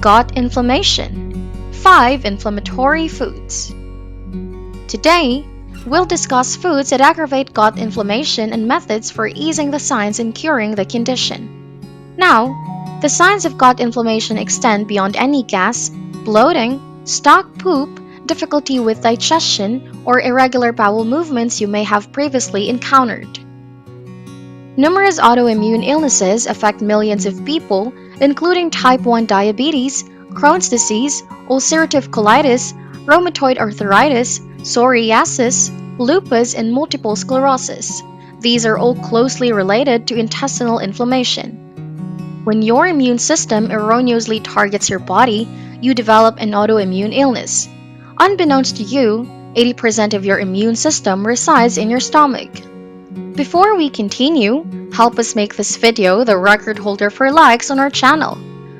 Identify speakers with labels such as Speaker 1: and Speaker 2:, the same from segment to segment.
Speaker 1: Gut inflammation. 5 inflammatory foods. Today, we'll discuss foods that aggravate gut inflammation and methods for easing the signs and curing the condition. Now, the signs of gut inflammation extend beyond any gas, bloating, stock poop, difficulty with digestion, or irregular bowel movements you may have previously encountered. Numerous autoimmune illnesses affect millions of people, including type 1 diabetes, Crohn's disease, ulcerative colitis, rheumatoid arthritis, psoriasis, lupus, and multiple sclerosis. These are all closely related to intestinal inflammation. When your immune system erroneously targets your body, you develop an autoimmune illness. Unbeknownst to you, 80% of your immune system resides in your stomach. Before we continue, help us make this video the record holder for likes on our channel.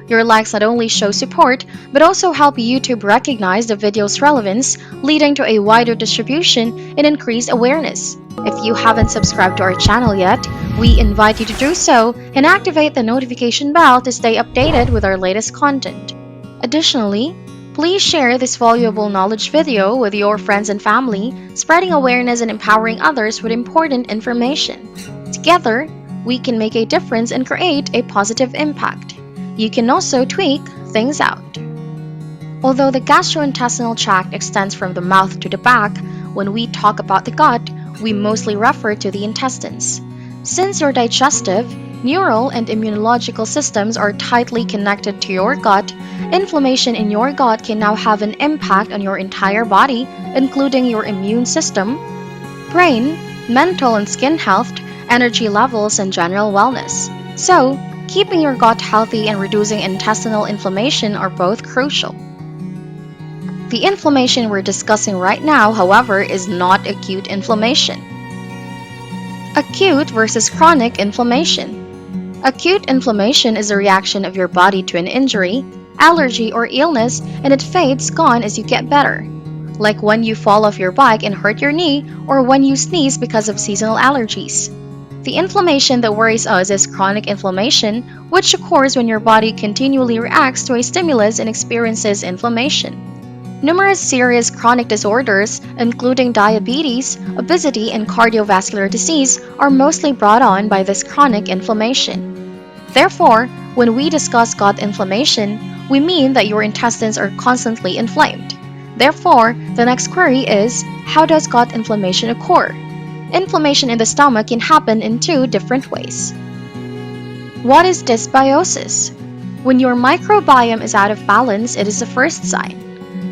Speaker 1: Your likes not only show support, but also help YouTube recognize the video's relevance, leading to a wider distribution and increased awareness. If you haven't subscribed to our channel yet, we invite you to do so and activate the notification bell to stay updated with our latest content. Additionally, please share this valuable knowledge video with your friends and family, spreading awareness and empowering others with important information. Together, we can make a difference and create a positive impact. You can also tweak things out. Although the gastrointestinal tract extends from the mouth to the back, when we talk about the gut, we mostly refer to the intestines. Since your digestive, neural, and immunological systems are tightly connected to your gut, inflammation in your gut can now have an impact on your entire body, including your immune system, brain, mental and skin health, energy levels, and general wellness. So, keeping your gut healthy and reducing intestinal inflammation are both crucial. The inflammation we're discussing right now, however, is not acute inflammation. Acute versus chronic inflammation. Acute inflammation is a reaction of your body to an injury, allergy, or illness, and it fades gone as you get better. Like when you fall off your bike and hurt your knee, or when you sneeze because of seasonal allergies. The inflammation that worries us is chronic inflammation, which occurs when your body continually reacts to a stimulus and experiences inflammation. Numerous serious chronic disorders, including diabetes, obesity, and cardiovascular disease, are mostly brought on by this chronic inflammation. Therefore, when we discuss gut inflammation, we mean that your intestines are constantly inflamed. Therefore, the next query is, how does gut inflammation occur? Inflammation in the stomach can happen in 2 different ways. What is dysbiosis? When your microbiome is out of balance, it is the first sign.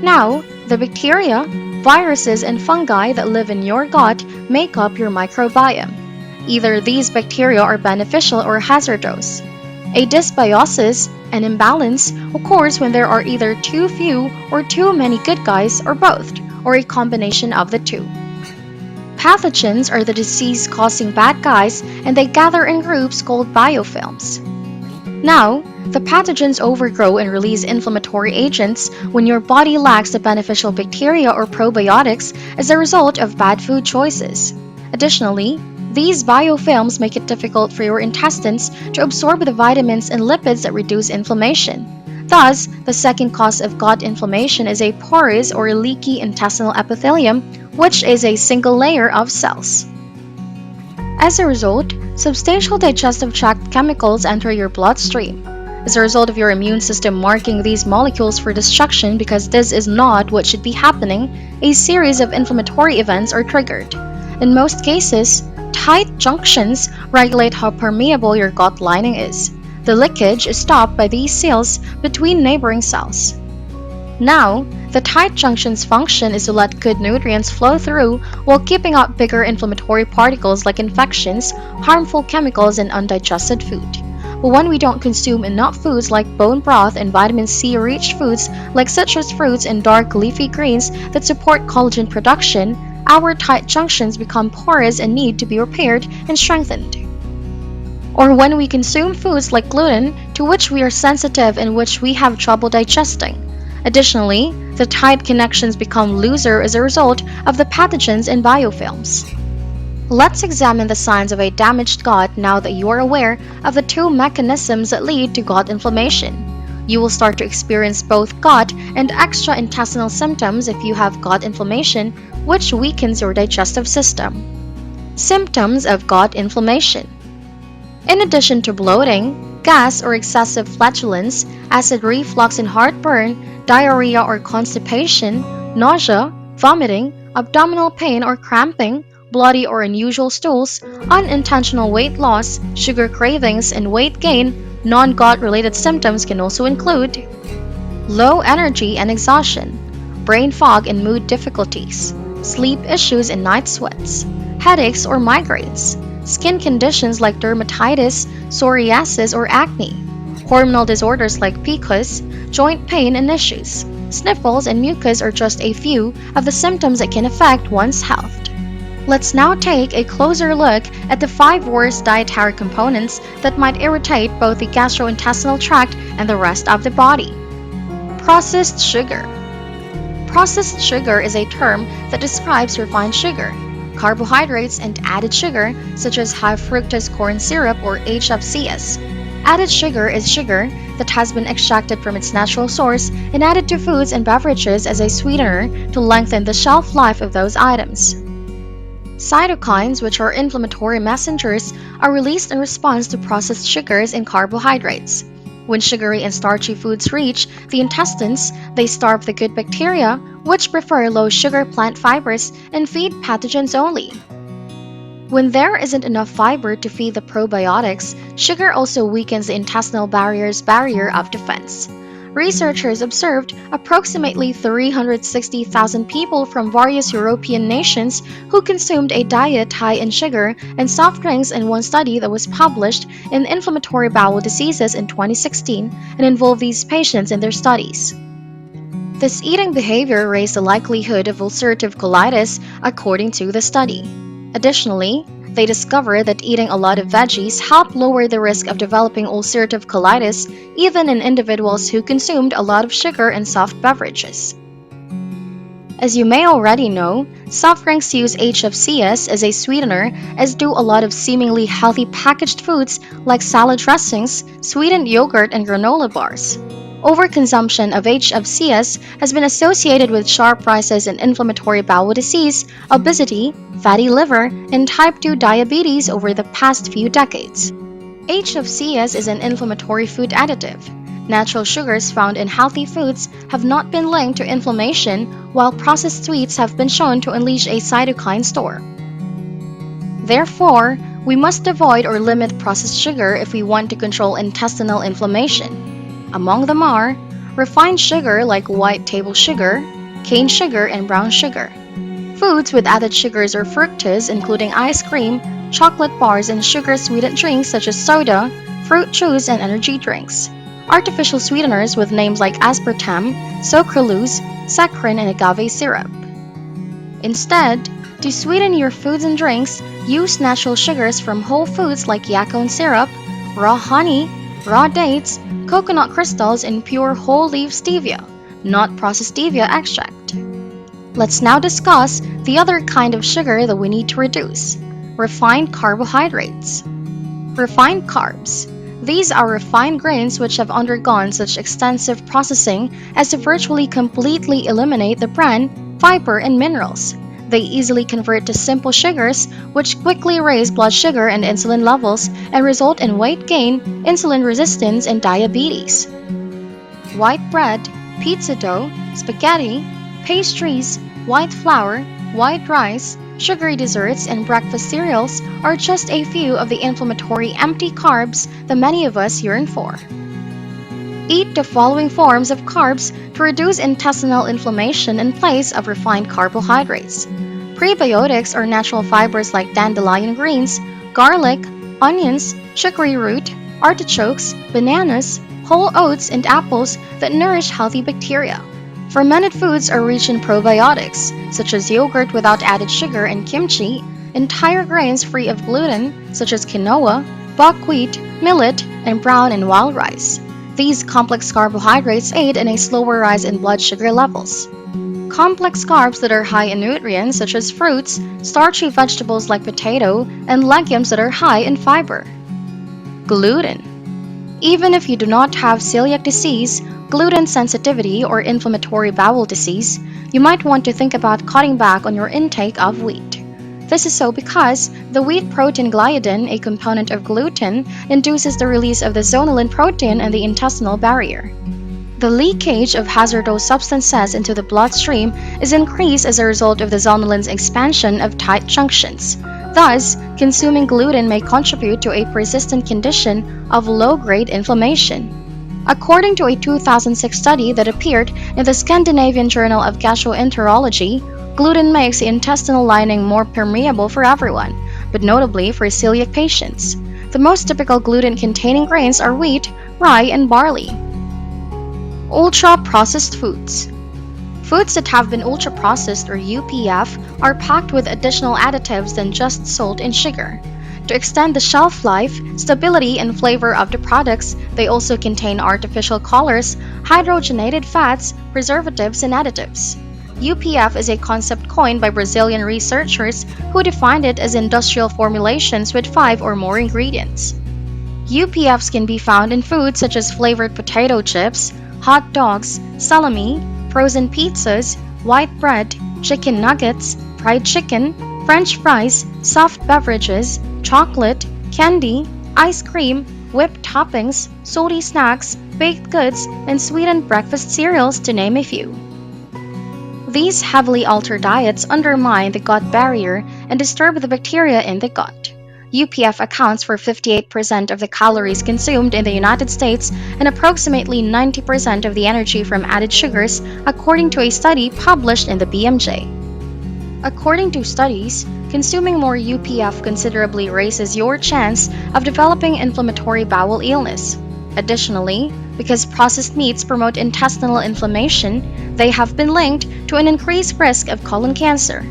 Speaker 1: Now, the bacteria, viruses, and fungi that live in your gut make up your microbiome. Either these bacteria are beneficial or hazardous. A dysbiosis, an imbalance, occurs when there are either too few or too many good guys or both, or a combination of the 2. Pathogens are the disease-causing bad guys, and they gather in groups called biofilms. Now, the pathogens overgrow and release inflammatory agents when your body lacks the beneficial bacteria or probiotics as a result of bad food choices. Additionally, these biofilms make it difficult for your intestines to absorb the vitamins and lipids that reduce inflammation. Thus, the second cause of gut inflammation is a porous or leaky intestinal epithelium, which is a single layer of cells. As a result, substantial digestive tract chemicals enter your bloodstream. As a result of your immune system marking these molecules for destruction because this is not what should be happening, a series of inflammatory events are triggered. In most cases, tight junctions regulate how permeable your gut lining is. The leakage is stopped by these seals between neighboring cells. Now, the tight junction's function is to let good nutrients flow through while keeping out bigger inflammatory particles like infections, harmful chemicals, and undigested food. But when we don't consume enough foods like bone broth and vitamin C-rich foods like citrus fruits and dark leafy greens that support collagen production, our tight junctions become porous and need to be repaired and strengthened. Or when we consume foods like gluten, to which we are sensitive and which we have trouble digesting. Additionally, the tight connections become looser as a result of the pathogens and biofilms. Let's examine the signs of a damaged gut now that you are aware of the 2 mechanisms that lead to gut inflammation. You will start to experience both gut and extraintestinal symptoms if you have gut inflammation, which weakens your digestive system. Symptoms of gut inflammation. In addition to bloating, gas or excessive flatulence, acid reflux and heartburn, diarrhea or constipation, nausea, vomiting, abdominal pain or cramping, bloody or unusual stools, unintentional weight loss, sugar cravings, and weight gain, non-gut related symptoms can also include low energy and exhaustion, brain fog and mood difficulties, sleep issues and night sweats, headaches or migraines, skin conditions like dermatitis, psoriasis, or acne, hormonal disorders like PCOS, joint pain and issues, sniffles and mucus are just a few of the symptoms that can affect one's health. Let's now take a closer look at the 5 worst dietary components that might irritate both the gastrointestinal tract and the rest of the body. Processed sugar. Processed sugar is a term that describes refined sugar, carbohydrates, and added sugar, such as high fructose corn syrup or HFCS. Added sugar is sugar that has been extracted from its natural source and added to foods and beverages as a sweetener to lengthen the shelf life of those items. Cytokines, which are inflammatory messengers, are released in response to processed sugars and carbohydrates. When sugary and starchy foods reach the intestines, they starve the good bacteria, which prefer low-sugar plant fibers and feed pathogens only. When there isn't enough fiber to feed the probiotics, sugar also weakens the intestinal barrier's barrier of defense. Researchers observed approximately 360,000 people from various European nations who consumed a diet high in sugar and soft drinks in one study that was published in Inflammatory Bowel Diseases in 2016 and involved these patients in their studies. This eating behavior raised the likelihood of ulcerative colitis, according to the study. Additionally, they discovered that eating a lot of veggies helped lower the risk of developing ulcerative colitis even in individuals who consumed a lot of sugar and soft beverages. As you may already know, soft drinks use HFCS as a sweetener, as do a lot of seemingly healthy packaged foods like salad dressings, sweetened yogurt, and granola bars. Overconsumption of HFCS has been associated with sharp rises in inflammatory bowel disease, obesity, fatty liver, and type 2 diabetes over the past few decades. HFCS is an inflammatory food additive. Natural sugars found in healthy foods have not been linked to inflammation, while processed sweets have been shown to unleash a cytokine storm. Therefore, we must avoid or limit processed sugar if we want to control intestinal inflammation. Among them are refined sugar like white table sugar, cane sugar, and brown sugar. Foods with added sugars or fructose, including ice cream, chocolate bars, and sugar-sweetened drinks such as soda, fruit juice, and energy drinks. Artificial sweeteners with names like aspartame, sucralose, saccharin, and agave syrup. Instead, to sweeten your foods and drinks, use natural sugars from whole foods like yacon syrup, raw honey, raw dates, coconut crystals, and pure whole leaf stevia, not processed stevia extract. Let's now discuss the other kind of sugar that we need to reduce: refined carbohydrates. Refined carbs. These are refined grains which have undergone such extensive processing as to virtually completely eliminate the bran, fiber, and minerals. They easily convert to simple sugars, which quickly raise blood sugar and insulin levels and result in weight gain, insulin resistance, and diabetes. White bread, pizza dough, spaghetti, pastries, white flour, white rice, sugary desserts, and breakfast cereals are just a few of the inflammatory empty carbs that many of us yearn for. Eat the following forms of carbs to reduce intestinal inflammation in place of refined carbohydrates. Prebiotics are natural fibers like dandelion greens, garlic, onions, chicory root, artichokes, bananas, whole oats, and apples that nourish healthy bacteria. Fermented foods are rich in probiotics, such as yogurt without added sugar and kimchi, entire grains free of gluten, such as quinoa, buckwheat, millet, and brown and wild rice. These complex carbohydrates aid in a slower rise in blood sugar levels. Complex carbs that are high in nutrients, such as fruits, starchy vegetables like potato, and legumes that are high in fiber. Gluten. Even if you do not have celiac disease, gluten sensitivity, or inflammatory bowel disease, you might want to think about cutting back on your intake of wheat. This is so because the wheat protein gliadin, a component of gluten, induces the release of the zonulin protein in the intestinal barrier. The leakage of hazardous substances into the bloodstream is increased as a result of the zonulin's expansion of tight junctions. Thus, consuming gluten may contribute to a persistent condition of low-grade inflammation. According to a 2006 study that appeared in the Scandinavian Journal of Gastroenterology, gluten makes the intestinal lining more permeable for everyone, but notably for celiac patients. The most typical gluten-containing grains are wheat, rye, and barley. Ultra-processed foods. Foods that have been ultra-processed or UPF are packed with additional additives than just salt and sugar. To extend the shelf life, stability, and flavor of the products, they also contain artificial colors, hydrogenated fats, preservatives, and additives. UPF is a concept coined by Brazilian researchers who defined it as industrial formulations with 5 or more ingredients. UPFs can be found in foods such as flavored potato chips, hot dogs, salami, frozen pizzas, white bread, chicken nuggets, fried chicken, French fries, soft beverages, chocolate, candy, ice cream, whipped toppings, salty snacks, baked goods, and sweetened breakfast cereals, to name a few. These heavily altered diets undermine the gut barrier and disturb the bacteria in the gut. UPF accounts for 58% of the calories consumed in the United States and approximately 90% of the energy from added sugars, according to a study published in the BMJ. According to studies, consuming more UPF considerably raises your chance of developing inflammatory bowel illness. Additionally, because processed meats promote intestinal inflammation, they have been linked to an increased risk of colon cancer.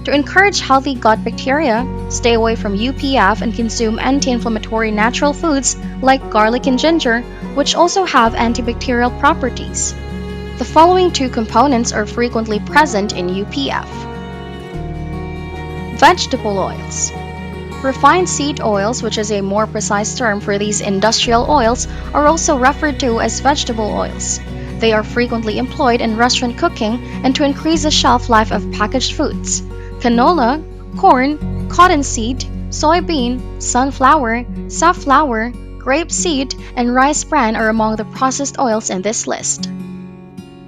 Speaker 1: To encourage healthy gut bacteria, stay away from UPF and consume anti-inflammatory natural foods like garlic and ginger, which also have antibacterial properties. The following 2 components are frequently present in UPF. Vegetable oils. Refined seed oils, which is a more precise term for these industrial oils, are also referred to as vegetable oils. They are frequently employed in restaurant cooking and to increase the shelf life of packaged foods. Canola, corn, cottonseed, soybean, sunflower, safflower, grapeseed, and rice bran are among the processed oils in this list.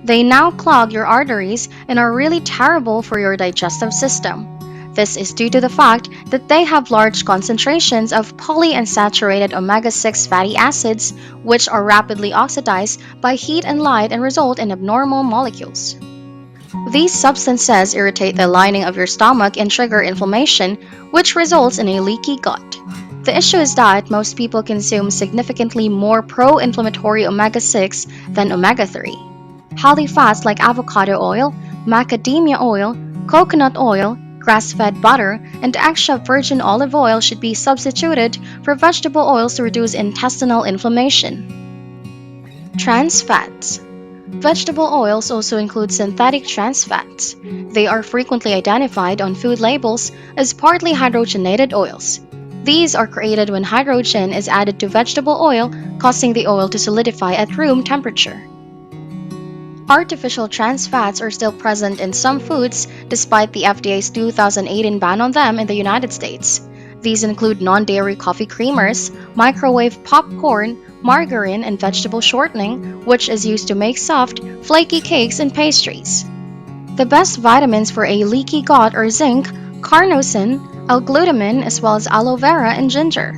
Speaker 1: They now clog your arteries and are really terrible for your digestive system. This is due to the fact that they have large concentrations of polyunsaturated omega-6 fatty acids, which are rapidly oxidized by heat and light and result in abnormal molecules. These substances irritate the lining of your stomach and trigger inflammation, which results in a leaky gut. The issue is that most people consume significantly more pro-inflammatory omega-6 than omega-3. Healthy fats like avocado oil, macadamia oil, coconut oil, grass-fed butter, and extra virgin olive oil should be substituted for vegetable oils to reduce intestinal inflammation. Trans fats. Vegetable oils also include synthetic trans fats. They are frequently identified on food labels as partly hydrogenated oils. These are created when hydrogen is added to vegetable oil, causing the oil to solidify at room temperature. Artificial trans fats are still present in some foods despite the FDA's 2018 ban on them in the United States. These include non-dairy coffee creamers, microwave popcorn, margarine, and vegetable shortening, which is used to make soft, flaky cakes and pastries. The best vitamins for a leaky gut are zinc, carnosine, L-glutamine, as well as aloe vera and ginger.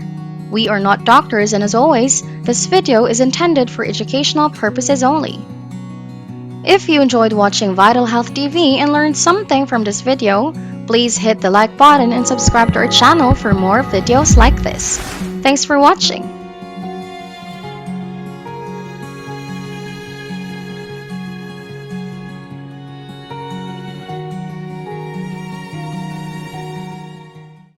Speaker 1: We are not doctors, and as always, this video is intended for educational purposes only. If you enjoyed watching Vital Health TV and learned something from this video, please hit the like button and subscribe to our channel for more videos like this. Thanks for watching!